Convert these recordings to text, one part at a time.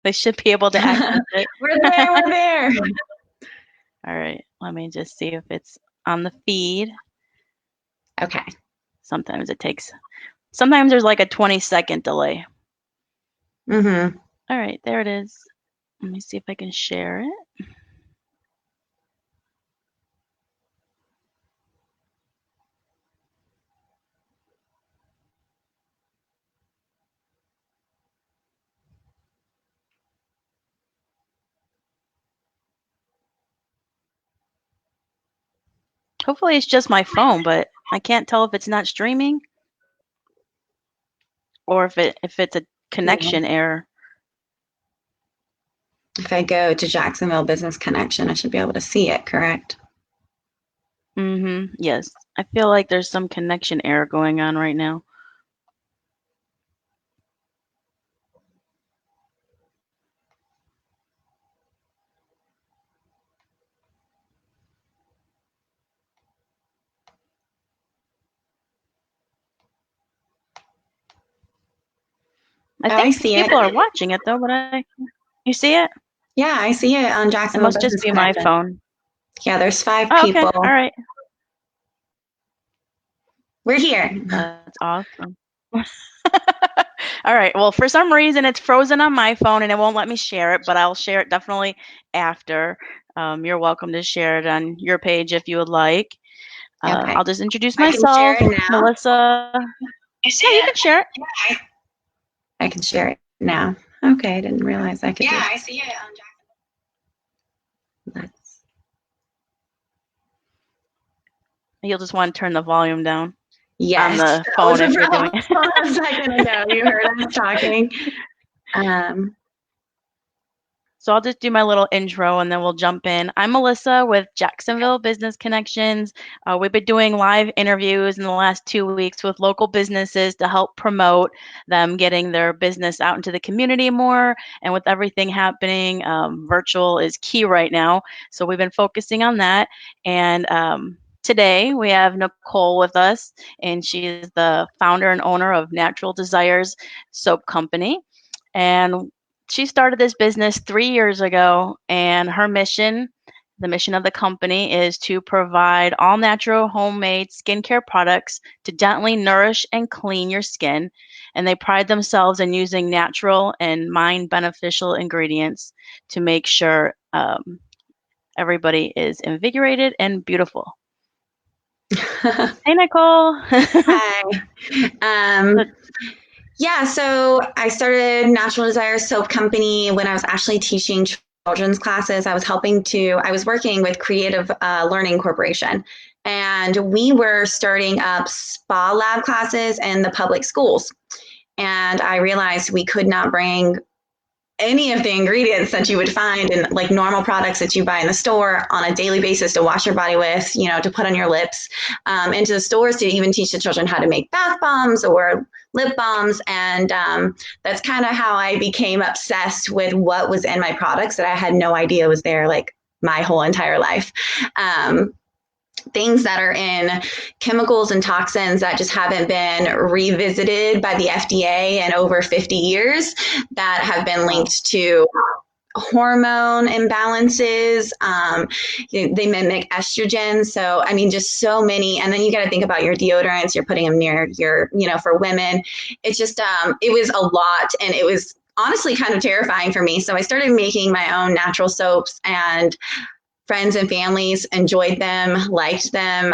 They should be able to access it. We're there. We're there. All right, let me just see if it's on the feed. Okay. Sometimes there's like a 20-second delay. Mm-hmm. All right, there it is. Let me see if I can share it. Hopefully it's just my phone, but I can't tell if it's not streaming or if it's a connection error. If I go to Jacksonville Business Connection, I should be able to see it, correct? Yes. I feel like there's some connection error going on right now. I think see it. people are watching it though, but you see it? Yeah, I see it on It Jacksonville must just Business be my Connection. phone. Yeah, there's 5 Oh, okay. people. All right. We're here. That's awesome. All right. Well, for some reason it's frozen on my phone and it won't let me share it, but I'll share it definitely after. You're welcome to share it on your page if you would like. Okay. I'll just introduce I can share myself, it now. Melissa. You see Yeah, you it? can share it. I can share it now. Okay, I didn't realize I could. Yeah, I see it on Jacksonville. You'll just want to turn the volume down on Yes, the that phone was if you're doing a it. second ago. You heard us talking. So I'll just do my little intro and then we'll jump in. I'm Melissa with Jacksonville Business Connections. We've been doing live interviews in the last 2 weeks with local businesses to help promote them getting their business out into the community more. And with everything happening, virtual is key right now. So we've been focusing on that. And today we have Nicole with us, and she is the founder and owner of Natural Desires Soap Company. And she started this business 3 years ago, and her mission, the mission of the company, is to provide all natural homemade skincare products to gently nourish and clean your skin. And they pride themselves in using natural and mind beneficial ingredients to make sure everybody is invigorated and beautiful. Hey, Nicole. Hi. Yeah, so I started Natural Desire Soap Company when I was actually teaching children's classes. I was working with Creative Learning Corporation, and we were starting up spa lab classes in the public schools. And I realized we could not bring any of the ingredients that you would find in like normal products that you buy in the store on a daily basis to wash your body with, to put on your lips, into the stores to even teach the children how to make bath bombs or lip balms. And that's kind of how I became obsessed with what was in my products that I had no idea was there like my whole entire life. Things that are in chemicals and toxins that just haven't been revisited by the FDA in over 50 years that have been linked to hormone imbalances. They mimic estrogen. So, I mean, just so many. And then you got to think about your deodorants. You're putting them near for women. It's just, it was a lot. And it was honestly kind of terrifying for me. So I started making my own natural soaps, and friends and families enjoyed them, liked them.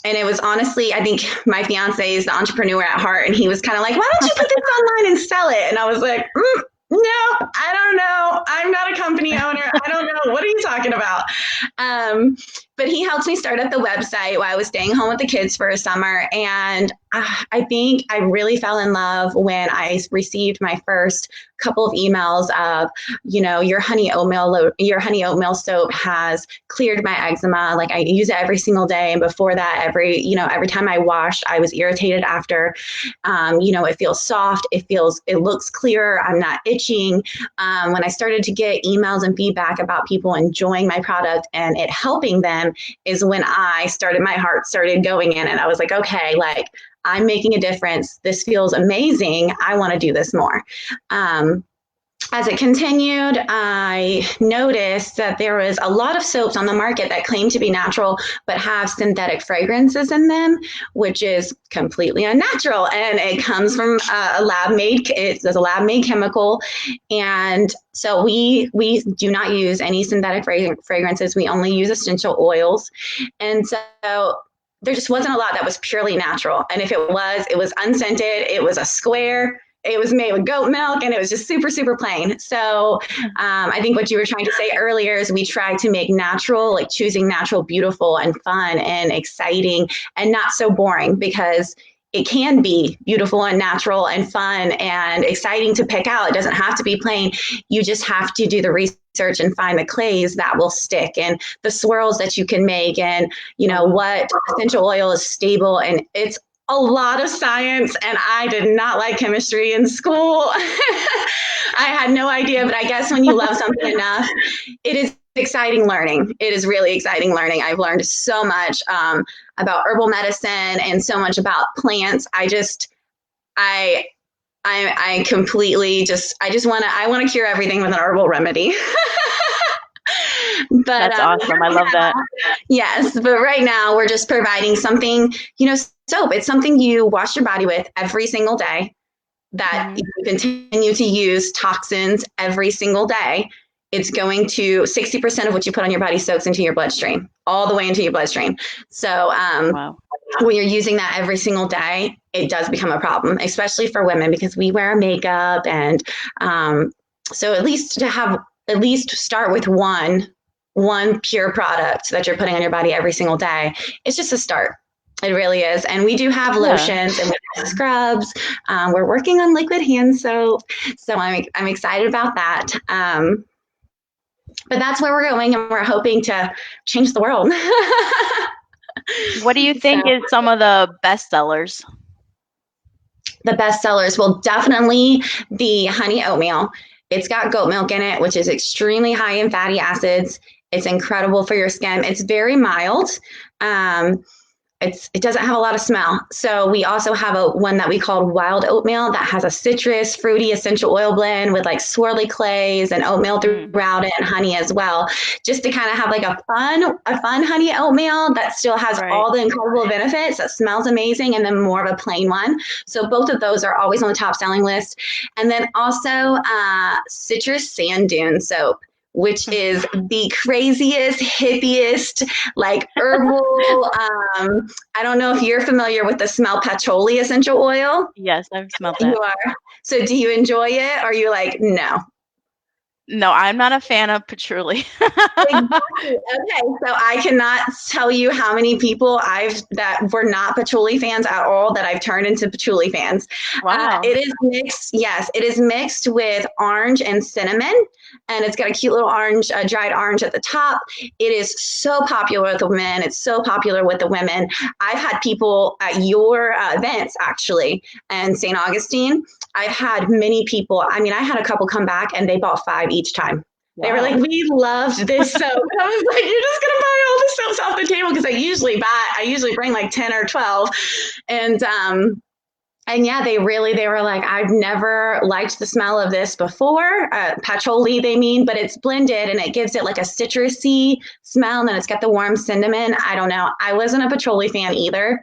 And it was honestly, I think my fiance is the entrepreneur at heart, and he was kind of like, why don't you put this online and sell it? And I was like, no, I don't know. I'm not a company owner. I don't know. What are you talking about? But he helped me start up the website while I was staying home with the kids for a summer. And I think I really fell in love when I received my first couple of emails of, your honey oatmeal soap has cleared my eczema. Like I use it every single day. And before that, every time I washed, I was irritated after. It feels soft. It looks clearer. I'm not itching. When I started to get emails and feedback about people enjoying my product and it helping them is when my heart started going in, and I was like, okay, like I'm making a difference. This feels amazing. I want to do this more. as it continued, I noticed that there was a lot of soaps on the market that claim to be natural but have synthetic fragrances in them, which is completely unnatural. And it comes from a lab made, it's a lab made chemical. And so we do not use any synthetic fragrances. We only use essential oils. And so there just wasn't a lot that was purely natural. And if it was unscented, it was a square, it was made with goat milk, and it was just super, super plain. So I think what you were trying to say earlier is we try to make natural, like choosing natural, beautiful and fun and exciting and not so boring, because it can be beautiful and natural and fun and exciting to pick out. It doesn't have to be plain. You just have to do the research and find the clays that will stick and the swirls that you can make, and you know what essential oil is stable. And it's a lot of science, and I did not like chemistry in school. I had no idea, but I guess when you love something enough, it is exciting learning. It is really exciting learning. I've learned so much about herbal medicine and so much about plants. I completely I want to cure everything with an herbal remedy. But That's awesome. I love that. yes, but right now we're just providing something, soap. It's something you wash your body with every single day, that Mm-hmm. you continue to use toxins every single day. It's going to 60% of what you put on your body soaks into your bloodstream, all the way into your bloodstream. So Wow. when you're using that every single day, it does become a problem, especially for women, because we wear makeup. And so at least start with one pure product that you're putting on your body every single day. It's just a start. It really is. And we do have Yeah. lotions and we have scrubs. We're working on liquid hand soap. So I'm excited about that. But that's where we're going, and we're hoping to change the world. What do you So think is some of the best sellers? the best sellers will definitely be honey oatmeal. It's got goat milk in it, which is extremely high in fatty acids. It's incredible for your skin. It's very mild. Um, it doesn't have a lot of smell. So we also have one that we call wild oatmeal that has a citrus, fruity essential oil blend with like swirly clays and oatmeal Mm, throughout it, and honey as well, just to kind of have like a fun honey oatmeal that still has right. all the incredible benefits, that smells amazing, and then more of a plain one. So both of those are always on the top selling list. And then also citrus sand dune soap, which is the craziest, hippiest, like herbal. I don't know if you're familiar with the smell patchouli essential oil. Yes, I've smelled You that. are. So do you enjoy it? Or are you like, no? No, I'm not a fan of patchouli. Exactly. Okay, so I cannot tell you how many people I've that were not patchouli fans at all that I've turned into patchouli fans. Wow. It is mixed. Yes, it is mixed with orange and cinnamon, and it's got a cute little orange, dried orange at the top. It is so popular with the men. It's so popular with the women. I've had people at your events actually, and St. Augustine. I've had many people. I mean, I had a couple come back and they bought 5 each time. They were like, Wow. "We loved this soap." I was like, "You're just gonna buy all the soaps off the table?" Because I usually bring like 10 or 12, and yeah, they were like, "I've never liked the smell of this before." Patchouli, they mean, but it's blended and it gives it like a citrusy smell, and then it's got the warm cinnamon. I don't know. I wasn't a patchouli fan either,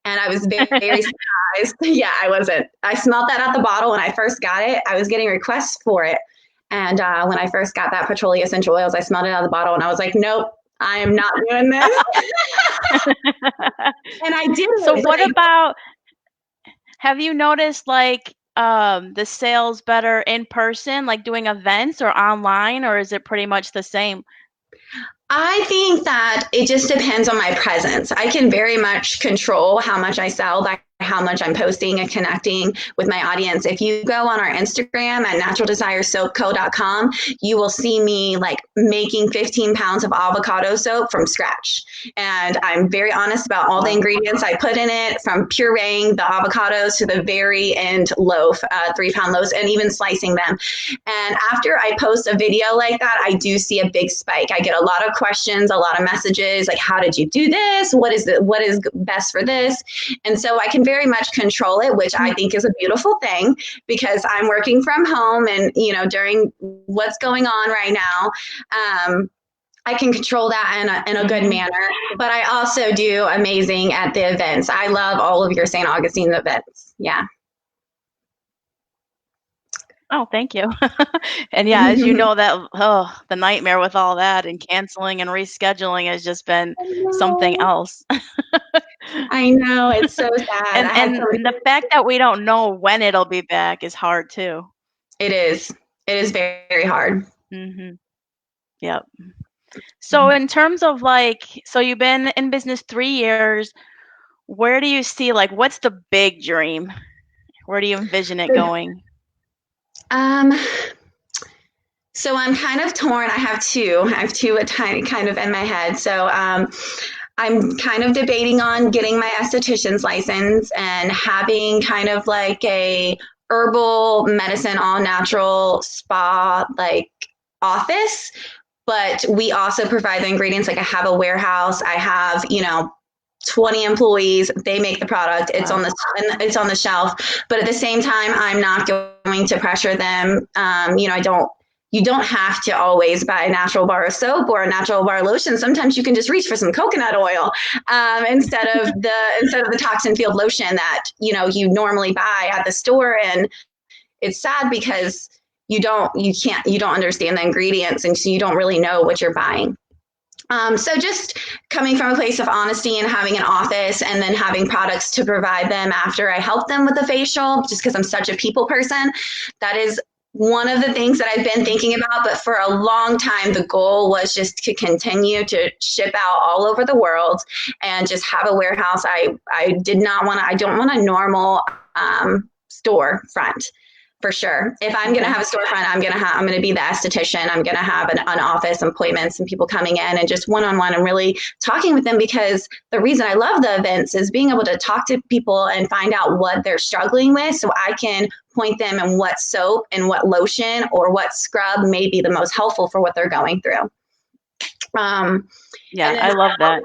and I was very, very surprised. Yeah, I wasn't. I smelled that at the bottle when I first got it. I was getting requests for it. And when I first got that patchouli essential oils, I smelled it out of the bottle and I was like, nope, I am not doing this. And I did So it, but what about, have you noticed like the sales better in person, like doing events, or online, or is it pretty much the same? I think that it just depends on my presence. I can very much control how much I sell by how much I'm posting and connecting with my audience. If you go on our Instagram at naturaldesiresoapco.com, you will see me like making 15 pounds of avocado soap from scratch. And I'm very honest about all the Wow. ingredients I put in it, from pureeing the avocados to the very end loaf, 3-pound loaves, and even slicing them. And after I post a video like that, I do see a big spike. I get a lot of questions, a lot of messages like, how did you do this? What is best for this? And so I can very much control it, which I think is a beautiful thing because I'm working from home and, during what's going on right now, I can control that in a good manner. But I also do amazing at the events. I love all of your St. Augustine events. Yeah. Oh, thank you. And yeah, as you know, that the nightmare with all that and canceling and rescheduling has just been something else. I know. It's so sad. I had And somebody. the fact that we don't know when it'll be back is hard too. It is. It is very, very hard. Mhm. Yep. So in terms of so you've been in business 3 years. Where do you see what's the big dream? Where do you envision it going? Um, so I'm kind of torn. I have two. I have two a tiny kind of in my head. So I'm kind of debating on getting my esthetician's license and having kind of like a herbal medicine, all natural spa office. But we also provide the ingredients. Like I have a warehouse. I have 20 employees. They make the product. It's Wow. it's on the shelf. But at the same time, I'm not going to pressure them. I don't. You don't have to always buy a natural bar of soap or a natural bar of lotion. Sometimes you can just reach for some coconut oil instead of the toxin field lotion that you normally buy at the store. And it's sad because you don't understand the ingredients, and so you don't really know what you're buying. So just coming from a place of honesty and having an office and then having products to provide them after I help them with the facial, just because I'm such a people person, that is one of the things that I've been thinking about. But for a long time, the goal was just to continue to ship out all over the world and just have a warehouse. I don't want a normal storefront. For sure. If I'm going to have a storefront, I'm going to be the esthetician. I'm going to have an office appointments and people coming in and just one-on-one and really talking with them, because the reason I love the events is being able to talk to people and find out what they're struggling with, so I can point them in what soap and what lotion or what scrub may be the most helpful for what they're going through. Yeah, I love that.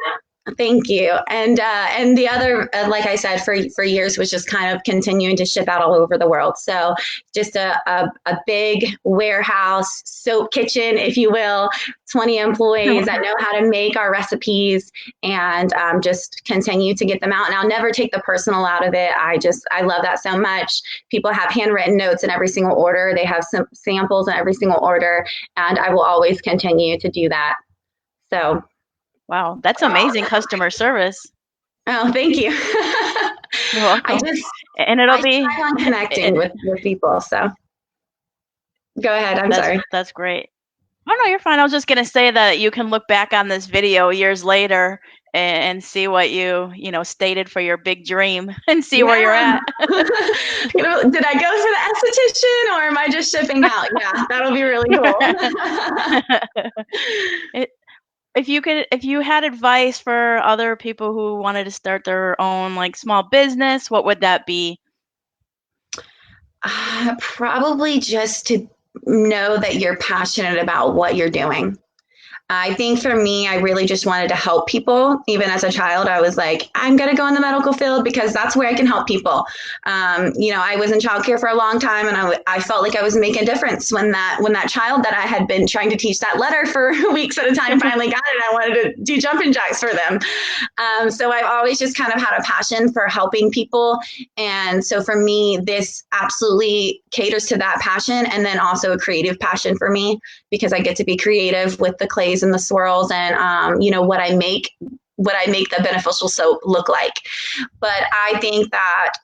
Thank you. And the other, like I said, for years was just kind of continuing to ship out all over the world. So just a big warehouse, soap kitchen, if you will, 20 employees that know how to make our recipes, and just continue to get them out. And I'll never take the personal out of it. I love that so much. People have handwritten notes in every single order. They have some samples in every single order, and I will always continue to do that. So. Wow, that's amazing customer service. Oh, thank you. You're welcome. And it'll I be try on connecting with people. So go ahead. I'm sorry. That's great. Oh, no, you're fine. I was just gonna say that you can look back on this video years later and see what you stated for your big dream and see where you're at. Did I go for the esthetician or am I just shipping out? Yeah, that'll be really cool. If you had advice for other people who wanted to start their own small business, what would that be? Probably just to know that you're passionate about what you're doing. I think for me, I really just wanted to help people. Even as a child, I was like, I'm going to go in the medical field because that's where I can help people. I was in childcare for a long time, and I felt like I was making a difference when that child that I had been trying to teach that letter for weeks at a time finally got it. I wanted to do jumping jacks for them. So I've always just kind of had a passion for helping people. And so for me, this absolutely caters to that passion, and then also a creative passion for me, because I get to be creative with the clays and the swirls and what I make the beneficial soap look like. But I think that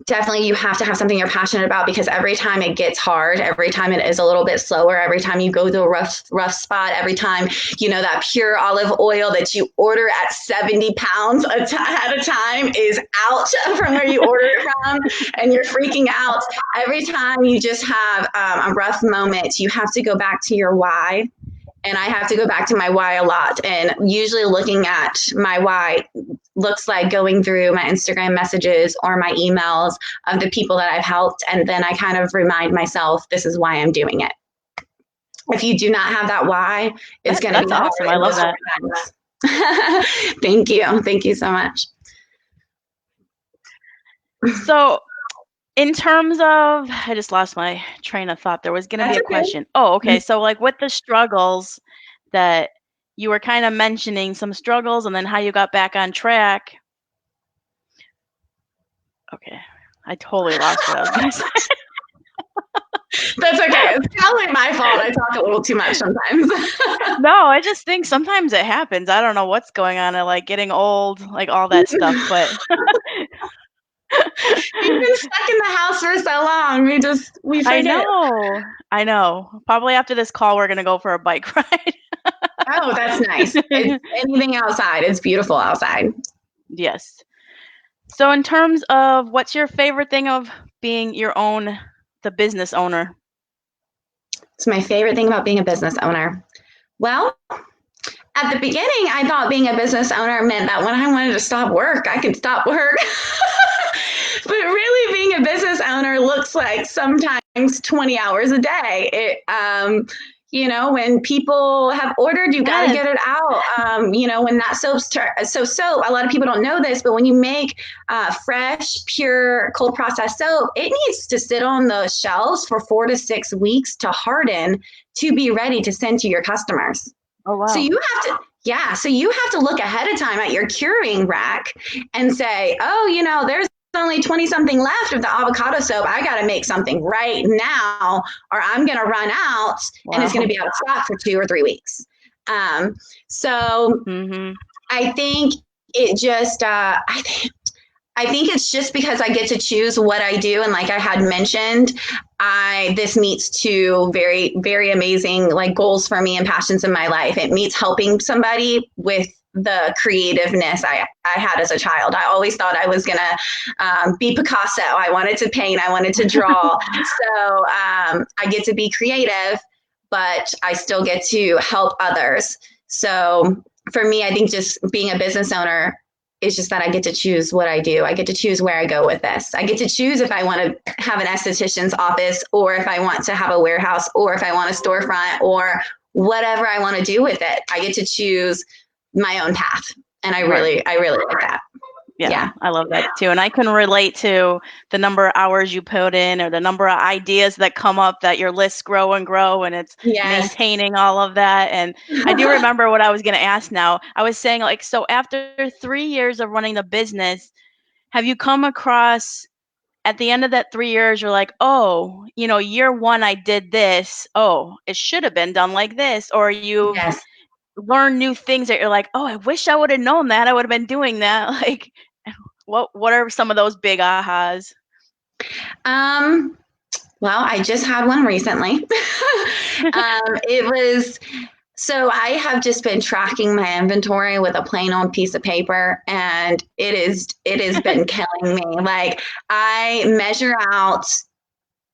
definitely you have to have something you're passionate about, because every time it gets hard, every time it is a little bit slower, every time you go to a rough spot, every time that pure olive oil that you order at 70 pounds at a time is out from where you order it from, and you're freaking out. Every time you just have a rough moment, you have to go back to your why. And I have to go back to my why a lot. And usually looking at my why looks like going through my Instagram messages or my emails of the people that I've helped. And then I kind of remind myself, this is why I'm doing it. If you do not have that why, it's going to be awesome. I love that. Thank you. Thank you so much. So, in terms of, I just lost my train of thought. There was going to be That's a okay. question. Oh, okay. So, like with the struggles that you were kind of mentioning, some struggles, and then how you got back on track. Okay, I totally lost what I was going to say. That's okay. It's probably my fault. I talk a little too much sometimes. No, I just think sometimes it happens. I don't know what's going on. I like getting old, like all that stuff. But You've been stuck in the house for so long. We I forget. know, I know. Probably after this call, we're gonna go for a bike ride. Oh, that's nice. It's anything outside. It's beautiful outside. Yes. So, in terms of what's your favorite thing of being the business owner? It's my favorite thing about being a business owner. Well, at the beginning, I thought being a business owner meant that when I wanted to stop work, I could stop work. But really, being a business owner looks like sometimes 20 hours a day. When people have ordered, you got to Yes, get it out. When that soap, a lot of people don't know this, but when you make fresh, pure, cold processed soap, it needs to sit on the shelves for 4 to 6 weeks to harden to be ready to send to your customers. oh So wow. you have to, yeah, so you have to look ahead of time at your curing rack and say, oh, there's only 20 something left of the avocado soap. I got to make something right now or I'm going to run out and it's going to Wow. be out of stock for 2 or 3 weeks. So Mhm. I think it just, I think it's just because I get to choose what I do. And like I had mentioned, this meets two very, very amazing like goals for me and passions in my life. It meets helping somebody with the creativeness I had as a child. I always thought I was going to be Picasso. I wanted to paint. I wanted to draw. So I get to be creative, but I still get to help others. So for me, I think just being a business owner, it's just that I get to choose what I do. I get to choose where I go with this. I get to choose if I want to have an esthetician's office or if I want to have a warehouse or if I want a storefront or whatever I want to do with it. I get to choose my own path. And Right. I really like that. Yeah, Yeah. I love that too. And I can relate to the number of hours you put in or the number of ideas that come up that your lists grow and grow and it's Yes. maintaining all of that. And I do remember what I was going to ask now. I was saying, like, so after 3 years of running the business, have you come across at the end of that 3 years, you're like, oh, year one, I did this. Oh, it should have been done like this. Or you've Yes. learned new things that you're like, oh, I wish I would have known that. I would have been doing that. Like, what are some of those big ahas? Um, well, I just had one recently. It was So I have just been tracking my inventory with a plain old piece of paper and it has been killing me. Like I measure out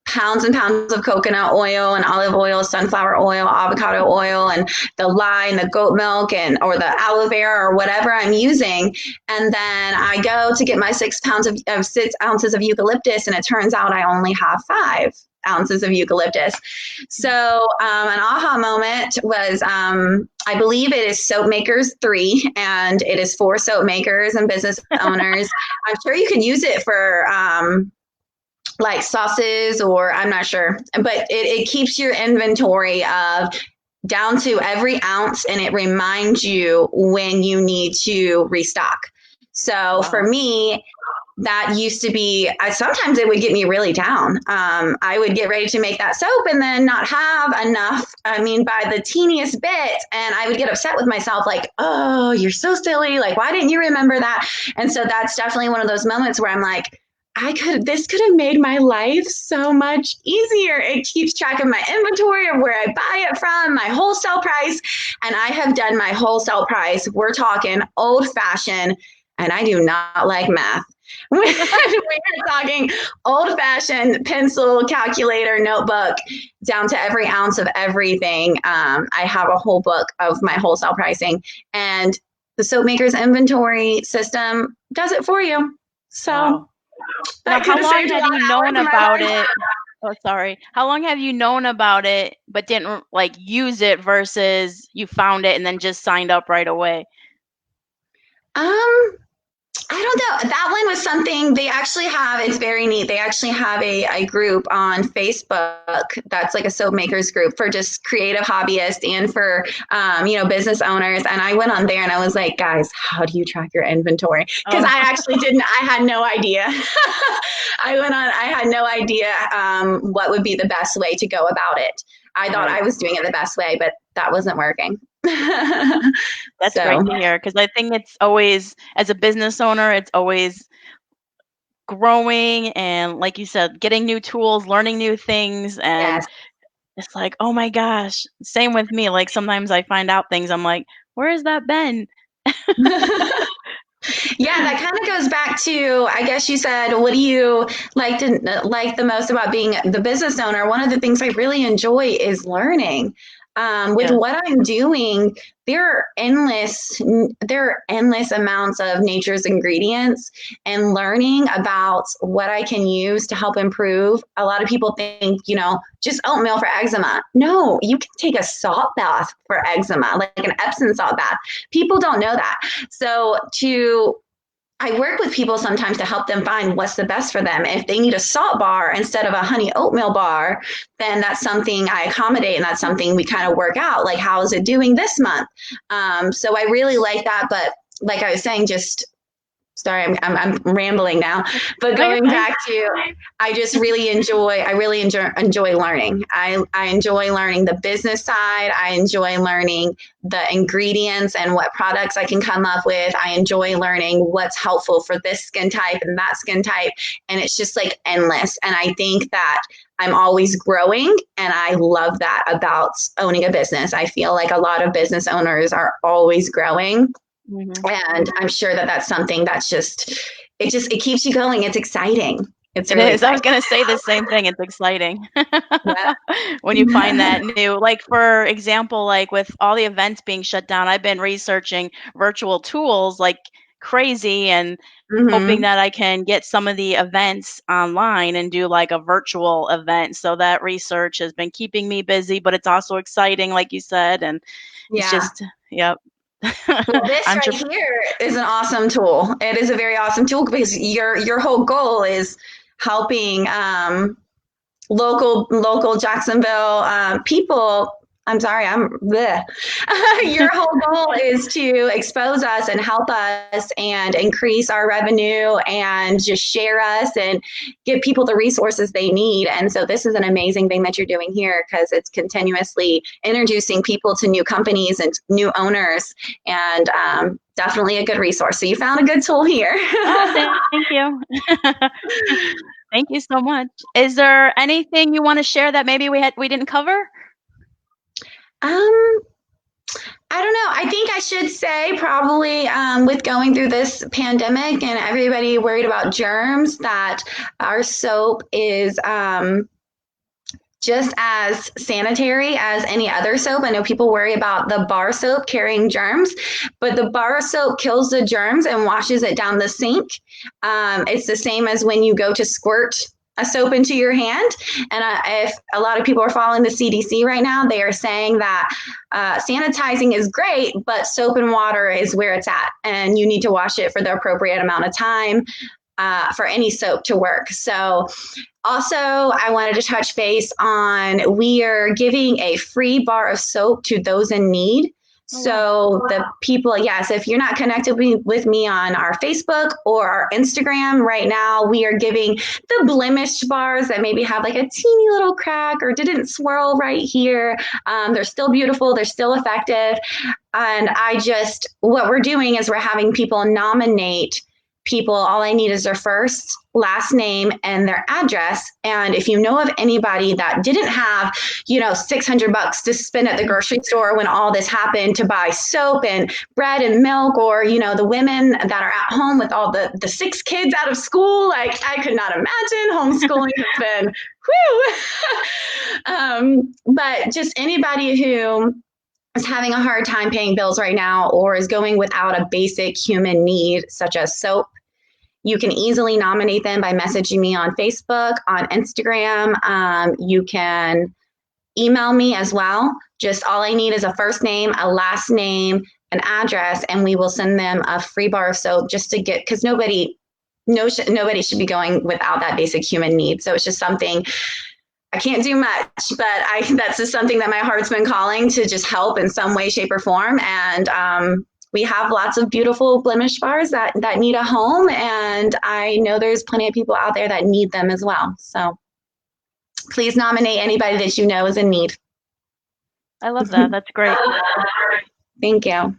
pounds and pounds of coconut oil and olive oil, sunflower oil, avocado oil, and the lye and the goat milk and or the aloe vera or whatever I'm using. And then I go to get my 6 pounds of 6 ounces of eucalyptus, and it turns out I only have 5 ounces of eucalyptus. So an aha moment was I believe it is Soap Makers 3, and it is for soap makers and business owners. I'm sure you can use it for like sauces or I'm not sure, but it keeps your inventory of down to every ounce and it reminds you when you need to restock. So for Wow. me, that used to be sometimes it would get me really down. I would get ready to make that soap and then not have enough, I mean by the teeniest bit, and I would get upset with myself like, oh, you're so silly, like why didn't you remember that? And so that's definitely one of those moments where I'm like, this could have made my life so much easier. It keeps track of my inventory of where I buy it from, my wholesale price, and I have done my wholesale price. We're talking old fashioned, and I do not like math. We're talking old fashioned pencil, calculator, notebook, down to every ounce of everything. I have a whole book of my wholesale pricing, and the Soap Maker's inventory system does it for you. So Wow. Now, that could how have long saved a have lot you of hours known in my about life. it? Oh, sorry. How long have you known about it but didn't like use it versus you found it and then just signed up right away? Um, I don't know. That one was something they actually have. It's very neat. They actually have a group on Facebook that's like a soap makers group for just creative hobbyists and for, business owners. And I went on there and I was like, guys, how do you track your inventory? Because Oh, I actually didn't, I had no idea. I had no idea what would be the best way to go about it. I thought right. I was doing it the best way, but that wasn't working. That's great So, to hear because I think it's always, as a business owner, it's always growing and, like you said, getting new tools, learning new things. And yes. it's like, oh my gosh, same with me. Like sometimes I find out things, I'm like, where has that been? Yeah, that kind of goes back to, I guess you said, what do you like the most about being the business owner? One of the things I really enjoy is learning. With Yes. what I'm doing, there are endless amounts of nature's ingredients, and learning about what I can use to help improve. A lot of people think, just oatmeal for eczema. No, you can take a salt bath for eczema, like an Epsom salt bath. People don't know that. So to I work with people sometimes to help them find what's the best for them. If they need a salt bar instead of a honey oatmeal bar, then that's something I accommodate, and that's something we kind of work out. Like, how is it doing this month? So I really like that. But like I was saying, just sorry, I'm rambling now, but No, you're going fine. back to, I really enjoy learning. I enjoy learning the business side. I enjoy learning the ingredients and what products I can come up with. I enjoy learning what's helpful for this skin type and that skin type. And it's just like endless. And I think that I'm always growing, and I love that about owning a business. I feel like a lot of business owners are always growing, Hmm. and I'm sure that that's something that's it keeps you going. It's exciting. It's It really is. I was exciting. gonna say the same thing. It's exciting Yeah. when you find that new. Like for example, like with all the events being shut down, I've been researching virtual tools like crazy and hoping Hmm. that I can get some of the events online and do like a virtual event. So that research has been keeping me busy, but it's also exciting, like you said, and it's Yeah. just, yep. Well, this Entrep- right here is an awesome tool. It is a very awesome tool because your whole goal is helping local Jacksonville people. I'm sorry, I'm bleh. Your whole goal is to expose us and help us and increase our revenue and just share us and give people the resources they need. And so this is an amazing thing that you're doing here, because it's continuously introducing people to new companies and new owners, and definitely a good resource. So you found a good tool here. oh, thank you. Thank you so much. Is there anything you want to share that maybe we didn't cover? um, I don't know. I think I should say, probably, with going through this pandemic and everybody worried about germs, that our soap is just as sanitary as any other soap. I know people worry about the bar soap carrying germs, but the bar soap kills the germs and washes it down the sink. It's the same as when you go to squirt a soap into your hand. And if a lot of people are following the CDC right now, they are saying that sanitizing is great, but soap and water is where it's at. And you need to wash it for the appropriate amount of time for any soap to work. So also, I wanted to touch base on, we are giving a free bar of soap to those in need. Oh, wow. So the people, yes, if you're not connected with me on our Facebook or our Instagram right now, we are giving the blemished bars that maybe have like a teeny little crack or didn't swirl right here. They're still beautiful. They're still effective. And what we're doing is we're having people nominate people. All I need is their first, last name, and their address. And if you know of anybody that didn't have, $600 to spend at the grocery store when all this happened, to buy soap and bread and milk, or, the women that are at home with all the six kids out of school, like, I could not imagine. Homeschooling has been, whew. But just anybody who is having a hard time paying bills right now, or is going without a basic human need such as soap, you can easily nominate them by messaging me on Facebook, on Instagram. You can email me as well. Just all I need is a first name, a last name, an address, and we will send them a free bar of soap just to get, because nobody should be going without that basic human need. So it's just something I can't do much, but that's just something that my heart's been calling to just help in some way, shape, or form. And we have lots of beautiful blemish bars that need a home, and I know there's plenty of people out there that need them as well. So please nominate anybody that you know is in need. I love that. That's great. Thank you. All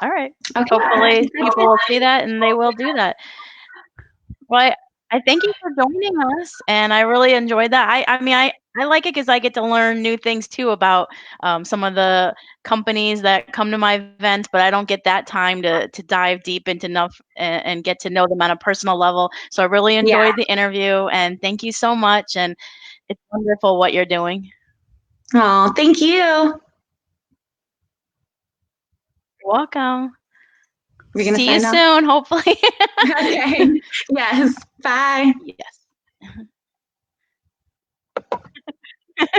right. Okay. Hopefully people will see that and they will do that. Well, I thank you for joining us, and I really enjoyed that. I mean, I like it because I get to learn new things too about some of the companies that come to my events, but I don't get that time to dive deep into enough and get to know them on a personal level. So I really enjoyed the interview, and thank you so much. And it's wonderful what you're doing. Oh, thank you. You're welcome. See you soon, hopefully. Okay. Yes. Bye. Yes.